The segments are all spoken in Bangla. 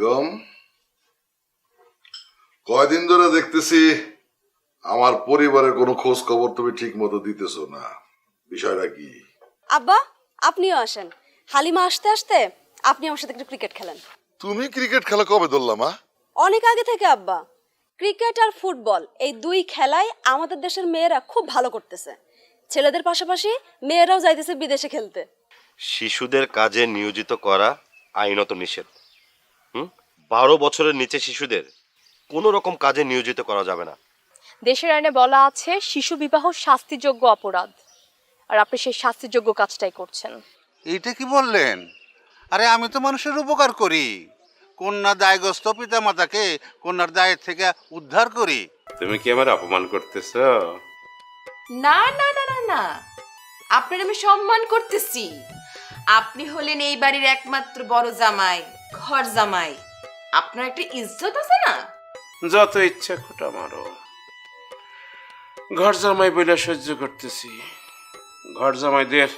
বেগম, কয়দিন ধরে দেখতেছি আমার পরিবারের কোনো খোঁজ খবর তুমি ঠিক মতো দিতেছো না, বিষয়টা কি? আব্বা, আপনিও আসেন। হালিমা আসতে আসতে আপনি আমার সাথে একটু ক্রিকেট খেলেন। তুমি ক্রিকেট খেলা কবে ধরলাম? অনেক আগে থেকে আব্বা। ক্রিকেট আর ফুটবল এই দুই খেলায় আমাদের দেশের মেয়েরা খুব ভালো করতেছে। ছেলেদের পাশাপাশি মেয়েরাও যাইতেছে বিদেশে খেলতে। শিশুদের কাজে নিয়োজিত করা আইনত নিষেধ। 12 বছরের নিচে শিশুদের কোনো রকম কাজে নিয়োজিত করা যাবে না। দেশের আইনে বলা আছে শিশু বিবাহ শাস্তিযোগ্য অপরাধ, আর আপনি সেই শাস্তিযোগ্য কাজটাই করছেন। এইটা কি বললেন? আরে আমি তো মানুষের উপকার করি, কন্যা দায়গ্রস্ত পিতা মাতাকে কন্যার দায়ের থেকে উদ্ধার করি। তুমি কি আমার অপমান করতেছ? না না না না না, আপনার আমি সম্মান করতেছি। আপনি হলেন এই বাড়ির একমাত্র বড় জামাই, ঘর জামাই। আপনার একটা ইজ্জত আছে না? যত ইচ্ছা খোটা মারো, ঘর জামাই বলে সহ্য করতেছি। ঘর জামাইদের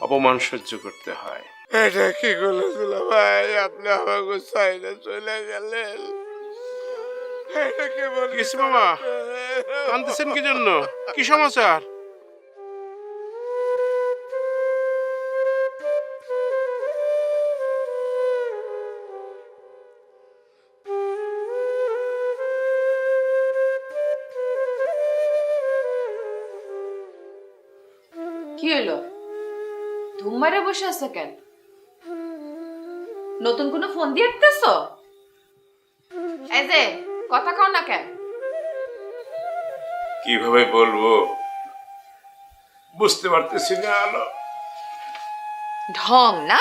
অপমান সহ্য করতে হয়। এটা কি বলেছিল ভাই? আপনি আমাকে চাইলে চলে গেলেন। কিছু মামা আনতেছেন কি জন্য? কি সমাচার? কি হলো? ধুম মারে বসে আছো কেন? নতুন কোনো ফোন দিয়ে আসতেছো? এই যে কথা কও না কেন? কিভাবে বলবো বুঝতে পারতেছি না। আলো ঢং না?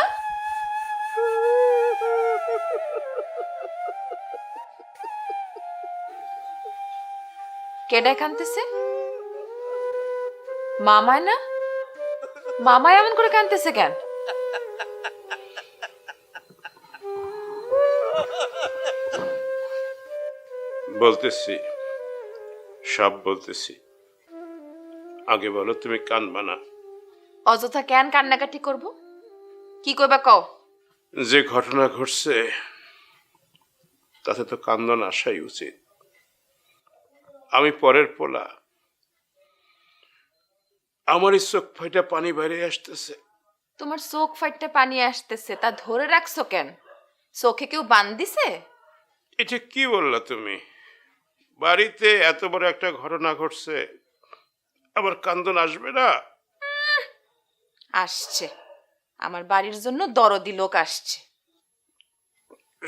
কেডা কানতেছে? মামায় না? মামায় এমন করে কানতেছে কেন? বলতেছি, সব বলতেছি। আগে বলো তুমি কানবা না। অযথা কেন কান্নাকাটি করব? কি কইবা কও? যে ঘটনা ঘটছে তাতে তো কান্দন আসাই উচিত। আমি পরের পোলা, আমারই চোখ ফাইটা পানি বাইরে আসতেছে। তোমার চোখ ফাইটটা পানি আসতেছে, তা ধরে রাখছো কেন? চোখে কেউ বান দিছে? এটা কি বললা তুমি? বাড়িতে এত বড় একটা ঘটনা ঘটছে, আবার কান্দন আসবে না? আসছে, আমার বাড়ির জন্য দরদি লোক আসছে।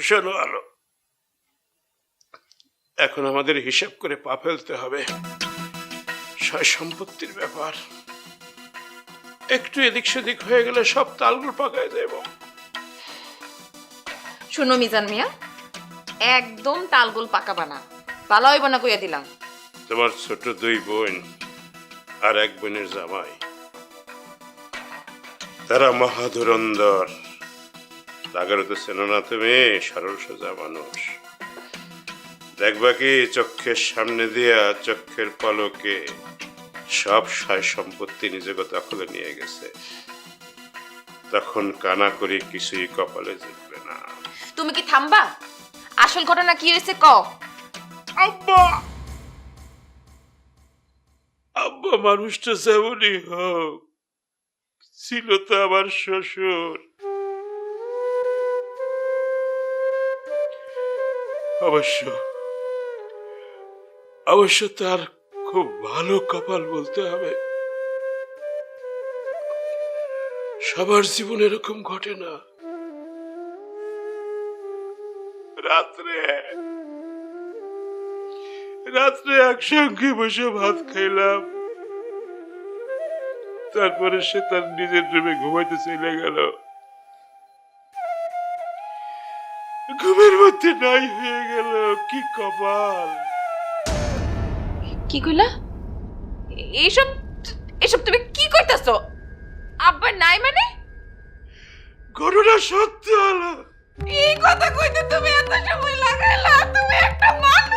শোনো আলো, এখন আমাদের হিসাব করে পা ফেলতে হবে। সয় সম্পত্তির ব্যাপার, একটু এদিক সেদিক হয়ে গেলে সব তালগুলো পাকায় দেব। শুনো মিজান মিয়া, একদম তালগোল পাকাবা না, ভালো হইব না কইয়া দিলাম। তোমার ছোট 2 বোন আর 1 বোনের জামাই, তারা মহাধুরন্ধর। তাগর তো চেনো না তুমি, সরল সোজা মানুষ। দেখবা কি চোখের সামনে দিয়া চোখের পলকে সব সয় সম্পত্তি নিজেকে দখলে নিয়ে গেছে। তখন কানা করি কিছুই কপালে জিতবে না। তুমি কি থামবা? আসল ঘটনা কি হয়েছে কও। আব্বা, আব্বা মানুষটা যেমনই হোক ছিল তো আমার শ্বশুর। অবশ্য অবশ্য তার খুব ভালো কপাল বলতে হবে। সবার জীবনে এরকম ঘটে না। রাত্রে রাত্রে একসঙ্গে বসে ভাত খাইলাম, তারপরে সে তার নিজের রুমে ঘুমাইতে চলে গেল। ঘুমের মধ্যে নাই হয়ে গেল। কি কপাল! কি কইলা? এইসব এসব তুমি কি কইতাছো? আব্বা নাই মানে? ঘটনা সত্য হলো। এই কথা কইতে তুমি এত সময় লাগাইলা? তুমি একটা মানুষ।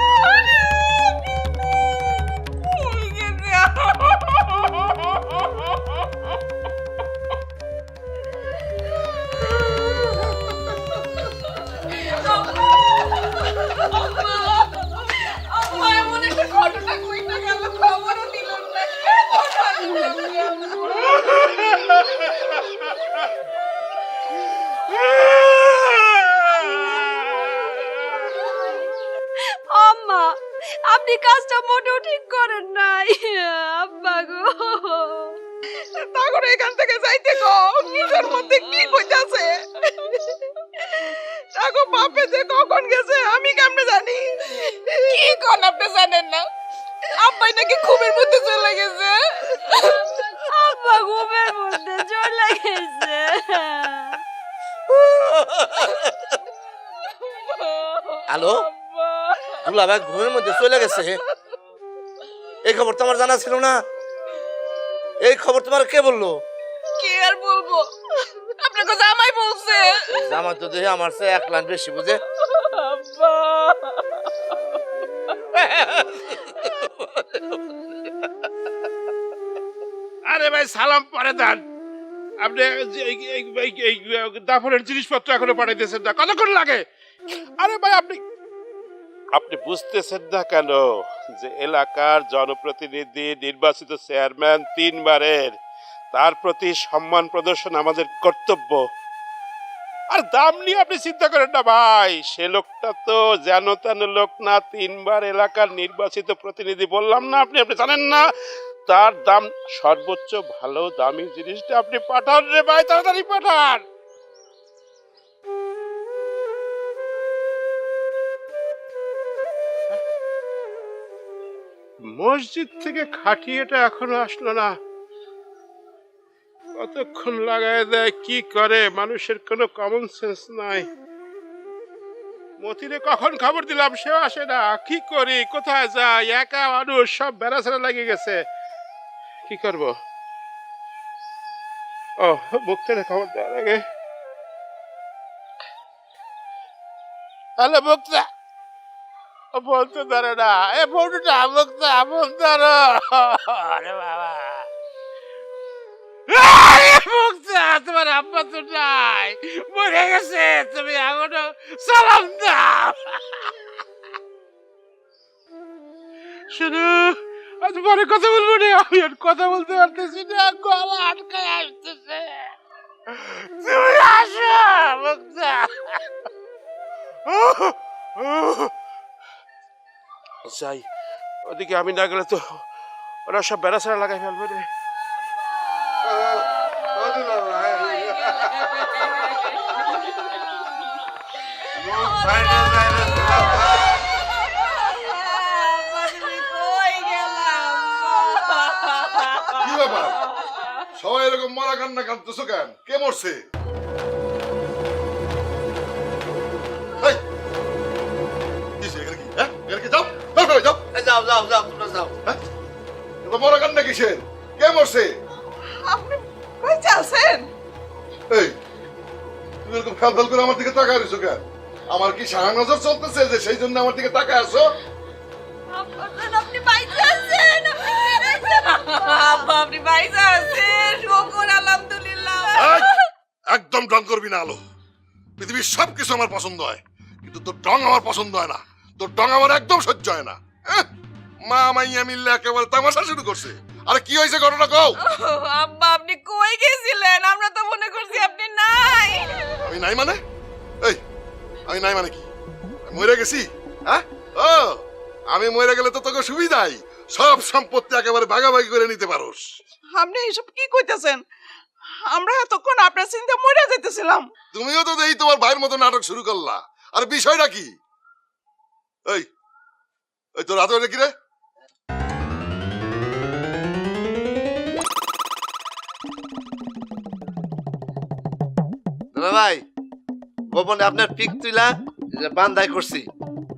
আম্মা, আপনি কাজটা মোটেও ঠিক করেন নাই। আব্বা গো, তারপরে এখান থেকে যাইতে গো নিজের মধ্যে কি কইতাছে তাগো বাপে যে কখন গেছে আমি কেমনে জানি কি কোন আপনি জানেন না আব্বাই নাকি খুবের মধ্যে চলে গেছে আব্বা ঘুমের মধ্যে চলে গেছে। হ্যালো, দুলাভাই ঘুমের মধ্যে চলে গেছে? এই খবর তোমার জানা ছিল না? এই খবর তোমার কে বললো? কি আর বলবো আপনাকে জামাই বলছে জামাই তো দেখে আমার চেয়ে 1 লাখ বেশি বুঝে। আব্বা আরে ভাই সালাম পরে দেন। আপনি এই দাফনের জিনিসপত্র এখনো পাঠাইতেছেন না, কতক্ষণ লাগে? আরে ভাই আপনি আপনি বুঝতেছেন না কেন যে এলাকার জনপ্রতিনিধি নির্বাচিত চেয়ারম্যান 3 বারের, তার প্রতি সম্মান প্রদর্শন আমাদের কর্তব্য। আর দাম নিয়ে আপনি চিন্তা করেন না ভাই, সে লোকটা তো যেন তেন লোক না, 3 বার এলাকার নির্বাচিত প্রতিনিধি। বললাম না আপনি আপনি জানেন না তার দাম সর্বোচ্চ ভালো দামি জিনিসটা আপনি পাঠান রে ভাই, তাড়াতাড়ি পাঠান। মসজিদ থেকে খাটিয়েটা এখনো আসলো না, কতক্ষণ লাগায় দেয়, কি করে, মানুষের কোনো কমন সেন্স নাই। মতিরে কখন খবর দিলাম, সেও আসে না, কি করি, কোথায় যাই, একা মানুষ, সব বেড়াছাড়া লেগে গেছে, কি করব? ও মুক্তারে খবর দেওয়ার আগে। হ্যালো মুক্তা, বলতে ধরে না, এ ফোনটা মুক্তা বলতে ধরো। আরে বাবা, মুক্তা তোমার আব্বা তো নাই, মরে গেছে, তুমি এখনো সালাম দাও। শুনো, আজ পরে কথা বলবো না, আমি আর কথা বলতে পারতেছি না, গলা আটকায় আসতেছে। তুমি আসো মুক্তা। যাই, ওদিকে আমি না গেলে তো ওরা সব বেড়াছাড়া লাগাই ফেলবে রে। কি ব্যাপার, সবাই এরকম মরা কান্না কাঁদতেছো কেন? কে মরছে? এই, কিসে এখানে কি? হ্যাঁ, এখানে কি? যাও যাও সবাই যাও। যাও যাও যাও, তোমরা যাও। হ্যাঁ, এরকম মরা কান্না কিসের? কে মরছে? আপনি কইতে আছেন এই, তুমি এরকম ফেল ফেল করে আমার দিকে তাকায় রইছো কেন? আমার কি সারা নজর চলতেছে যে সেই জন্য আমার দিকে তাকায় আছো? আপনি বাইরে আছেন, আব্বা আপনি বাইসা আছেন শুকর আলহামদুলিল্লাহ এই, একদম ঢং করবি না আলো। পৃথিবীর সবকিছু আমার পছন্দ হয়, কিন্তু তোর ঢং আমার পছন্দ হয় না। তোর ঢং আমার একদম সহ্য হয় না। মা মাইয়া মিললে একেবারে তামাশা শুরু করছে। আরে কি হয়েছে, ঘটনা কও। আব্বা আপনি কই গেছিলেন? আমরা তো মনে করছি আপনি নাই। আমি নাই মানে? এই, আমি নাই মানে কি? আমি মরে গেছি? হ্যাঁ, ও, আমি মরে গেলে তো তোকে সুবিধাই, সব সম্পত্তি একেবারে ভাগাভাগি করে নিতে পারোস। আপনি এসব কি কইতেছেন? আমরা এতক্ষণ আপনার চিন্তা মরে যাইতেছিলাম। তুমিও তো দেখি তোমার ভাইয়ের মতো নাটক শুরু করলা। আর বিষয়টা কি? এই, এই তোর হাতে ওটা কি রে? দাদা ভাই, গোপনে আপনার পিক তুইলা বান্ধাই করছি,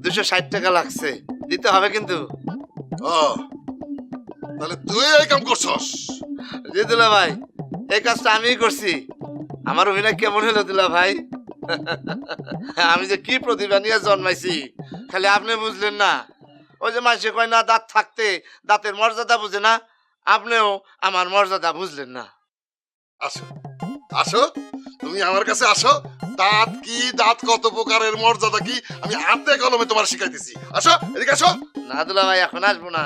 260 টাকা লাগছে, দিতে হবে কিন্তু। ও, তাহলে তুই এই কাম করছস? জি দুলা ভাই, এই কাজটা আমিই করছি। আমার অভিনয় কেমন হলো দুলা ভাই? আমি যে কি প্রতিভা নিয়ে জন্মাইছি, খালি আপনি বুঝলেন না। ওই যে মানুষে কয় না, দাঁত থাকতে দাঁতের মর্যাদা বুঝে না, আপনিও আমার মর্যাদা বুঝলেন না। আসো আসো, তুমি আমার কাছে আসো। দাঁত কি, দাঁত কত প্রকারের, মর্যাদা কি, আমি হাতে কলমে তোমার শিখাইতেছি। আসো, এদিকে আসো। না দুলা ভাই, এখন আসবো না,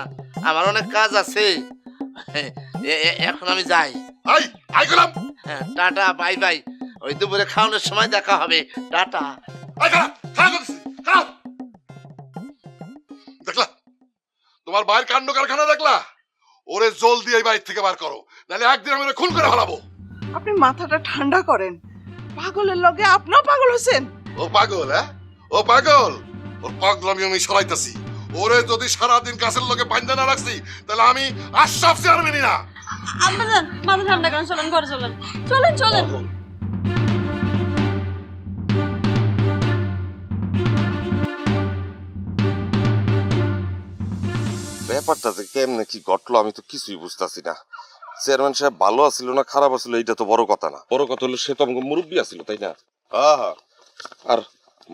আমার অনেক কাজ আছে, এখন আমি যাই। আই আই গেলাম। Tata, bye bye. ওই দুপুরে খাওয়ানোর সময় দেখা হবে, টাটা। আই খারাপ খারাপ করতেছি, খারাপ। তোমার বাইরের কাণ্ড কারখানা দেখলা? ওরে জলদি এই বাড়ি থেকে বার করো, নাহলে একদিন আমি ওরে খুন করে ফেলাবো। আপনি মাথাটা ঠান্ডা করেন। পাগলের লগে আপনিও পাগল হয়েছেন। ও পাগল, হ্যাঁ? ও পাগল, ওর পাগলামি আমি সরাইতেছি। ওরে যদি সারাদিন কাছের লোকে বান্ধা না রাখছি, তাহলে আমি আশরাফ চেয়ারম্যানই না। আব্বাজান মাথা ঠান্ডা করেন, চলেন ঘরে চলেন, চলেন চলেন। ব্যাপারটা যে কেমনে কি ঘটলো আমি তো কিছুই বুঝতেছি না। চেয়ারম্যান সাহেব ভালো আছিল না খারাপ আছিল এইটা তো বড় কথা না, বড় কথা হলো সে তো আমাকে মুরব্বী আছিল, তাই না? আর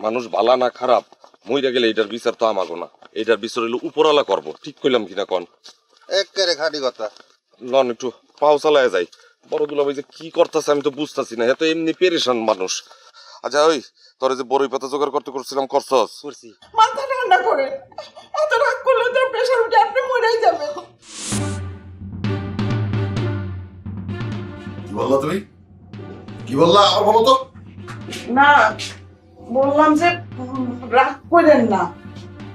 মানুষ ভালা না খারাপ মইরা গেলে এইটার বিচার তো আমাগো না, এইটার বিচার হইলো উপরওয়ালা করবো। ঠিক কইলাম কিনা কন? একেবারে খাঁটি কথা। লন একটু পাও চালায় যাই। বড় দুলাভাই যে কি করতেছে আমি তো বুঝতেছি না, এত এমনি পেরেশান মানুষ। আচ্ছা ওই তোরে যে বড়ই পাতা জোগাড় করতে করছিলাম করছস? করছি। মাথা ঠান্ডা করে, এত রাগ করলে তো প্রেশার উঠে আপনি মরেই যাবেন। কি বললা তুমি? কি বললা আর বলো তো? না, বললাম যে রাগ করেন না,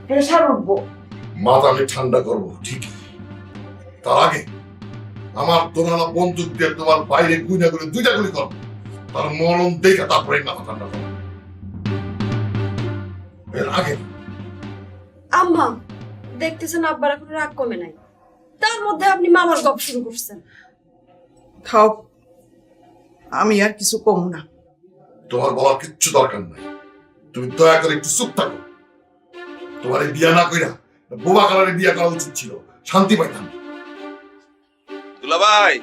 প্রেশার উঠবো। মাথা আমি ঠান্ডা করবো ঠিকই, তার আগে আমার তোমরা বন্দুক দিয়ে তোমার বাইরে গুইনা করে দুইটা গুলি করবো, তার মরণ দেখে তারপরে মাথা ঠান্ডা করবো। এর আগে আম্মা দেখতেছেন আব্বার এখন রাগ কমে নাই, তার মধ্যে আপনি মামার গপ শুরু করছেন। থাক, আমি আর কিছু কম না। তোমার বলার কিচ্ছু দরকার নাই, তুমি দয়া করে একটু চুপ থাকো। তোমার এই বিয়া না কইরা বোমা কালারে বিয়া করা উচিত ছিল, শান্তি পাইতাম। দুলাভাই,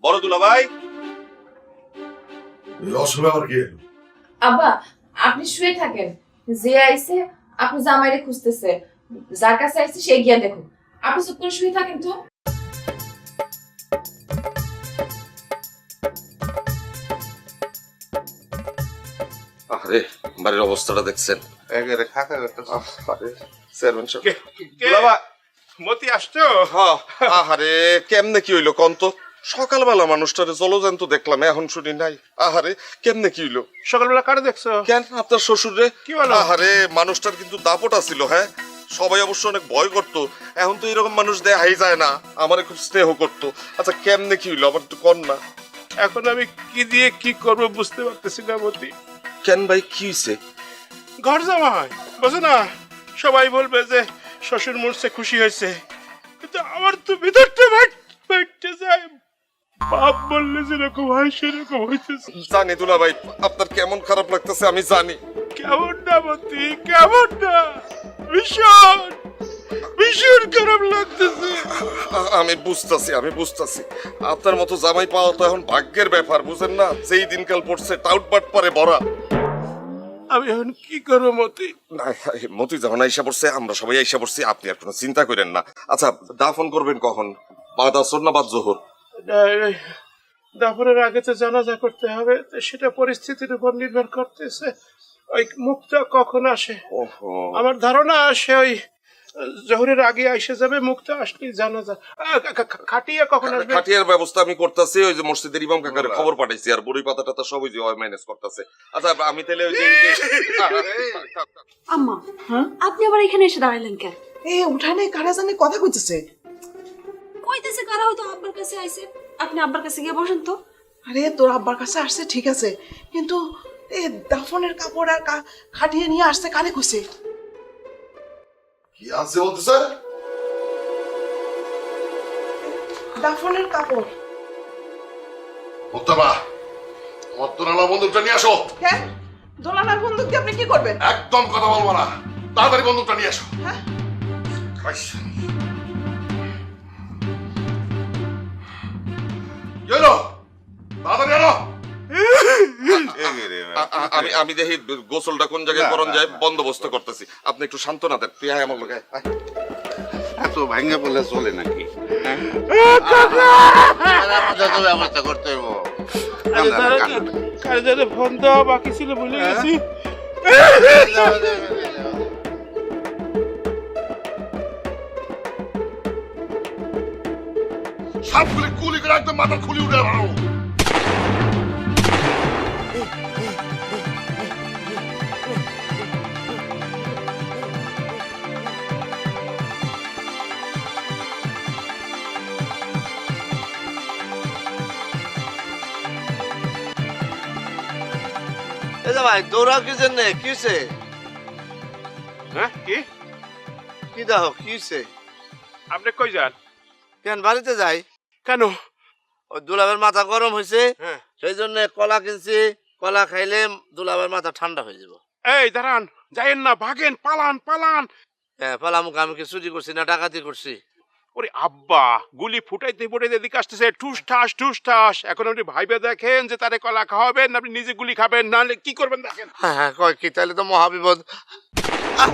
বড় দুলাভাই, এই অসময় আবার কি এলো? আব্বা আপনি শুয়ে থাকেন, যে আইছে আপনি জামাইরে খুঁজতেছে, যার কাছে আইছে সে গিয়া দেখুন। আপনি চুপ করে শুয়ে থাকেন তো। আরে বাড়ির অবস্থাটা দেখছেন? একেবারে খাকা কথা। আরে চেয়ারম্যান সাহেব, দুলাভাই মতি আসছো? হ্যাঁ। আহারে কেমনে কি হইলো কন তো? সকালবেলা মানুষটারে জলজান্ত দেখলাম, এখন শুনি নাই। আহারে কেমনে কি হইলো? সকালবেলা কারে দেখছো? কেন আপনার শ্বশুর রে? কি বলো? আহারে মানুষটার কিন্তু দাপট আছিল, হ্যাঁ সবাই অবশ্য অনেক ভয় করতো, এখন তো এরকম মানুষ দেখাই যায় না, আমারে খুব স্নেহ করতো। আচ্ছা কেমনে কি হইলো আবার একটু কন না। এখন আমি কি দিয়ে কি করবো বুঝতে পারতেছি না মতি। কেন ভাই কি হইছে? ঘর জামাই বোঝো না, সবাই বলবে যে শ্বশুর মরছে খুশি হয়েছে, কিন্তু আমার তো ভিতরটা বাইটে যায়। বাপ বললে যেরকম হয় সেরকম হইতেছে। জানি দুলা ভাই আপনার কেমন খারাপ লাগতেছে আমি জানি। কেমন না মতি, কেমন না, ভীষণ ভীষণ খারাপ লাগতেছে। আমি বুঝতাছি আপনার মতো জামাই পাওয়া তো এখন ভাগ্যের ব্যাপার, বুঝেন না? যেই দিনকাল পড়ছে টাউটপাট পরে ভরা। আমি এখন কি করবো মতি? না মতি যখন আইসা পড়ছে আমরা সবাই আইসা পড়ছি, আপনি আর কোনো চিন্তা করেন না। আচ্ছা দাফন করবেন কখন? বাদ আসর না বাদ জোহর? দাফনের আগে তো জানাজা করতে হবে, তো সেটা পরিস্থিতির উপর নির্ভর করতেছে। ওই মুক্তা কখন আসে? ওহো, আমার ধারণা সে ওই জোহরের আগে এসে যাবে, মুক্তা আসলেই জানাজা। খাটিয়া কখন আসবে? খাটিয়ার ব্যবস্থা আমি করতেছি, ওই যে মসজিদের ইমাম কাকারে খবর পাঠাইছি, আর বড়ি পাতা টাতা সবই যে ম্যানেজ করতেছে। আচ্ছা আমি তাহলে ওই যে আম্মা আপনি আবার এখানে এসে দাঁড়াইলেন কেন? এই উঠানে কারা জানি কথা কইতেছে। কইতেছে কারা হয়তো আব্বার কাছে আইছে, আপনি আব্বার কাছে গিয়ে বসেন তো। আরে তোর আব্বার কাছে আসছে ঠিক আছে, কিন্তু এই দাফনের কাপড় আর খাটিয়ে নিয়ে আসছে কারে কইছে? কি আছে বলতেছে? দাফনের কাপড়। মোত্তাবা, আমার তোরালা বন্দুকটা নিয়ে আসো। হ্যাঁ, দোলানার বন্দুক দিয়ে আপনি কি করবেন? একদম কথা বলবো না, তাড়াতাড়ি বন্দুকটা নিয়ে আসো। হ্যাঁ, কি হলো? তাড়াতাড়ি আনো। আমি দেখি গোসলটা কোন জায়গায় করন যায় বন্দোবস্ত করতেছি, আপনি একটু সান্ত্বনা দেন। তুই আয় আমার লগে আয়। এত ভাঙ্গে বলে চলে নাকি? যত ব্যবস্থা করতে হইব। কাজে ফোন দেওয়া বাকি ছিল, ভুলে গেছি। সবগুলি কুলি করে একদম মাথা খুলি উঠে মারো। এই যে ভাই দৌড়াও কি জন্য কি হয়েছে? হ্যাঁ কি কি দেখো কি হয়েছে? আপনি কই যান? কেন বাড়িতে যাই? কেন? ওই দুলাবের মাথা গরম হয়েছে, হ্যাঁ। সেই জন্য কলা কিনছি। কলা খাইলে দুলাবের মাথা ঠান্ডা হয়ে যাব। এই দাঁড়ান, যাইয়েন না, ভাগেন, পালান পালান। হ্যাঁ পালামুখ, আমি কি চুরি করছি না ডাকাতি করছি? ওরে আব্বা, গুলি ফুটাইতে ফুটাইতে এদিকে আসতেছে, ঠুস ঠাস ঠুস ঠাস। এখন আপনি ভাইবে দেখেন যে তারে কলা খাওয়াবেন, আপনি নিজে গুলি খাবেন, নাহলে কি করবেন দেখেন। হ্যাঁ হ্যাঁ কয় কি, তাহলে তো মহাবিপদ। আহ!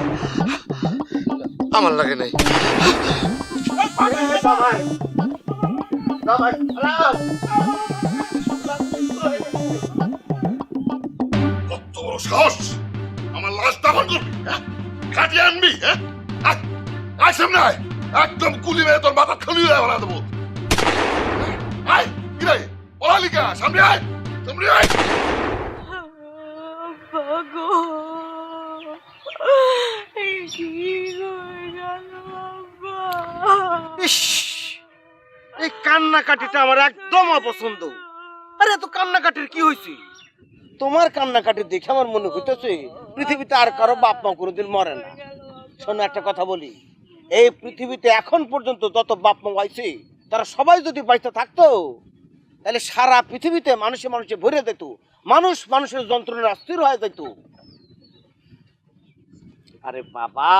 আমার লাগে নাই। কত বড় সাহস আমার লাশ দাফন করবি, হ্যাঁ? কাটিয়ে আনবি, হ্যাঁ? আয় সামনে আয়, একদম কুলি মেরে তোর মাথা খুলি বানা দেবো। আয় কি রে, পড়ালিকা, সামনে আয়, সামনে আয়। ইস, এই কান্নাকাটিটা আমার একদম অপছন্দ। আরে এত কান্নাকাটির কি হয়েছে? তোমার কান্নাকাটি দেখে আমার মনে হইতেছে পৃথিবীতে আর কারো বাপ মা কোনোদিন মরে না। শোনো একটা কথা বলি, এই পৃথিবীতে এখন পর্যন্ত যত বাপ মা হয়েছে তারা সবাই যদি বাইতে থাকতো তাহলে সারা পৃথিবীতে মানুষে মানুষে ভরে যেত, মানুষ মানুষের যন্ত্রণা স্থির হয়ে যেত। আরে বাবা,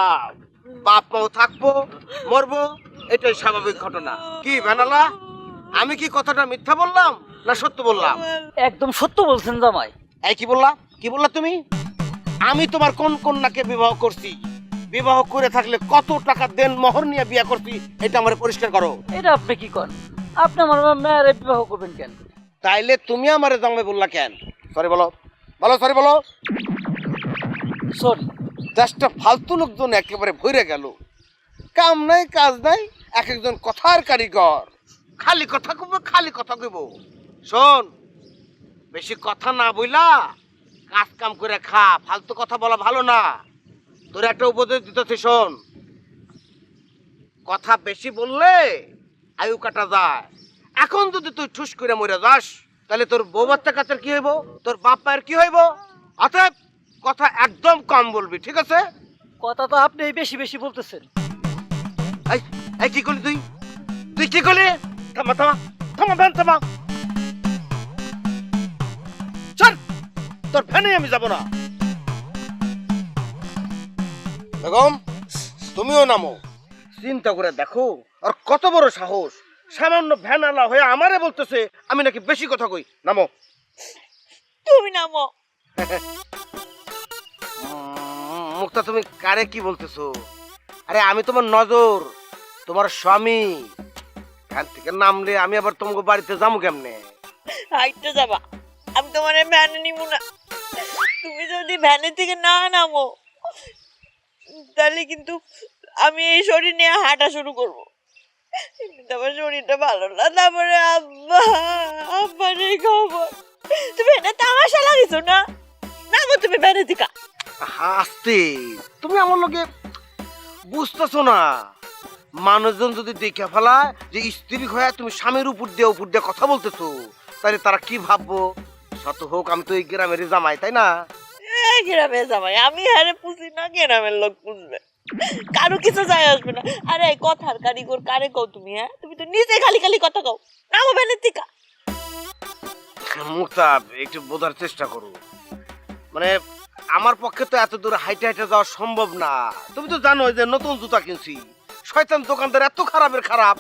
বাপ মাও থাকবো মরবো, এটাই স্বাভাবিক ঘটনা। কি বেনালা, আমি কি কথাটা মিথ্যা বললাম না সত্য বললাম? একদম সত্য বলছেন জামাই। এই কি বললা, কি বললা তুমি? আমি তোমার কোন কন্যাকে বিবাহ করছি, বিবাহ করে থাকলে কত টাকা দেন মোহর নিয়ে বিয়ে করছি, এটা আমার পরিষ্কার করো। এটা আপনি কি করেন? আপনি আমার মেয়ের বিবাহ করবেন কেন? তাইলে তুমি আমারে জামাই বললা কেন? সরি বলো, বলো সরি বলো। সরি। দেশটা ফালতু লোকজন একেবারে ভরে গেল, কাম নাই কাজ নাই, এক একজন কথার কারিগর, খালি কথা কইব খালি কথা কইব। শোন, বেশি কথা না বইলা কাজ কাম করে খা, ফালতু কথা বলা ভালো না। তোর একটা উপদেশ দিতেছি, শোন, কথা বেশি বললে আয়ু কাটা যায়। এখন যদি তুই ঠুস করে মরে যাস তাহলে তোর বউ বাচ্চা কাচ্চার কি হইব, তোর বাপ মায়ের কি হইব? অতএব কথা একদম কম বলবি, ঠিক আছে? কথা তো আপনি বেশি বেশি বলতেছেন। এই এই কি করলি তুই, তুই কি করলি? থামা থামা থামা, ভ্যান থামা, চল, তোর ভ্যানে আমি যাব না। বেগম, তুমিও নামো। চিন্তা করে দেখো আর কত বড় সাহস, সামান্য ভ্যান আলা হয়ে আমারে বলতেছে আমি নাকি বেশি কথা কই। নামো। তুমি নামো। মুক্তা, তুমি কারে কি বলতেছো? আরে আমি তোমার নজর, তোমার স্বামী। ভ্যান থেকে নামলে আমি আবার তোমাকে বাড়িতে যাবো কেমনে? হাইটে যাবা, আমি তোমার ভ্যানে নিব না। তুমি যদি ভ্যানের থেকে না নামো তাহলে কিন্তু আমি এই শরীর নিয়ে হাঁটা শুরু করবো। কিন্তু আমার শরীরটা ভালো না। তারপরে আব্বা, আব্বার এই খবর। তুমি এটা তামাশা লাগিস না, নামো তুমি ভ্যানের থেকে। হাসতে, তুমি আমার লোকে বুঝতেছো না। মানুষজন যদি দেখে ফেলা যে স্ত্রী হয়ে তুমি স্বামীর উপর দিয়ে কথা বলতেছো, তাহলে তারা কি ভাববো? শত হোক আমি তো এই গ্রামের জামাই, তাই না? গ্রামের জামাই আমি হারে পুষি না, গ্রামের লোক পুষবে, কারো কিছু যায় আসবে না। আরে কথার কারিগর কারে কও তুমি? হ্যাঁ, তুমি তো নিজে খালি খালি কথা কও। নামো ভ্যানের থেকে। মুক্তা, একটু বোঝার চেষ্টা করো। মানে আমার পক্ষে তো এত দূর হাইটে হাইটে যাওয়া সম্ভব না। তুমি তো জানো যে নতুন জুতা কিনছি, শয়তান দোকানদার এত খারাপের খারাপ,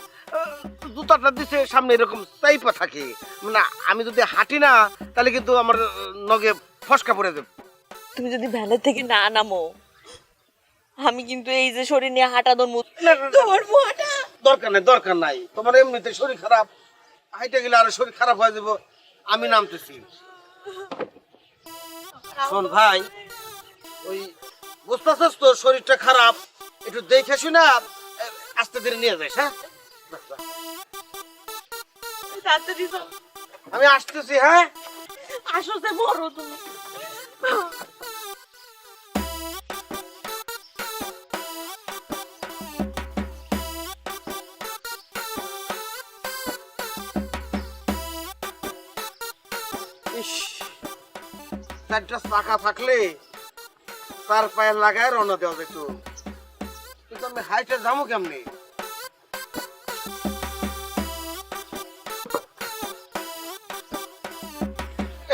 জুতাটা দিছে সামনে এরকম চাইপা থাকে। মানে আমি যদি হাঁটি না তাহলে কিন্তু আমার নগে ফসকা পড়ে যাবে। তুমি যদি ভ্যানের থেকে না নামো, আমি কিন্তু এই যে শরীর নিয়ে হাঁটা ধরবো। তোমার হাঁটা দরকার নাই, দরকার নাই। তোমার এমনিতে শরীর খারাপ, হাইটে গেলে আরো শরীর খারাপ হয়ে যাবো। আমি নামতেছি। শোন ভাই, ওই বুঝতেছিস তো শরীরটা খারাপ, একটু দেখে শুনে আস্তে ধীরে নিয়ে যাস। হ্যাঁ, তাড়াতাড়ি যাও। আমি আসতেছি। হ্যাঁ, আসো যে বড় তুমি। ইস, চারটা চাকা থাকলে তার পায়ে লাগায় রওনা দেওয়া যেত, কিন্তু আমি হাইটে যাবো কেমনি?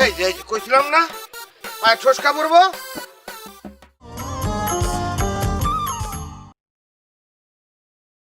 এই যে কইছিলাম না পায়ে ঠোসকা পড়বো,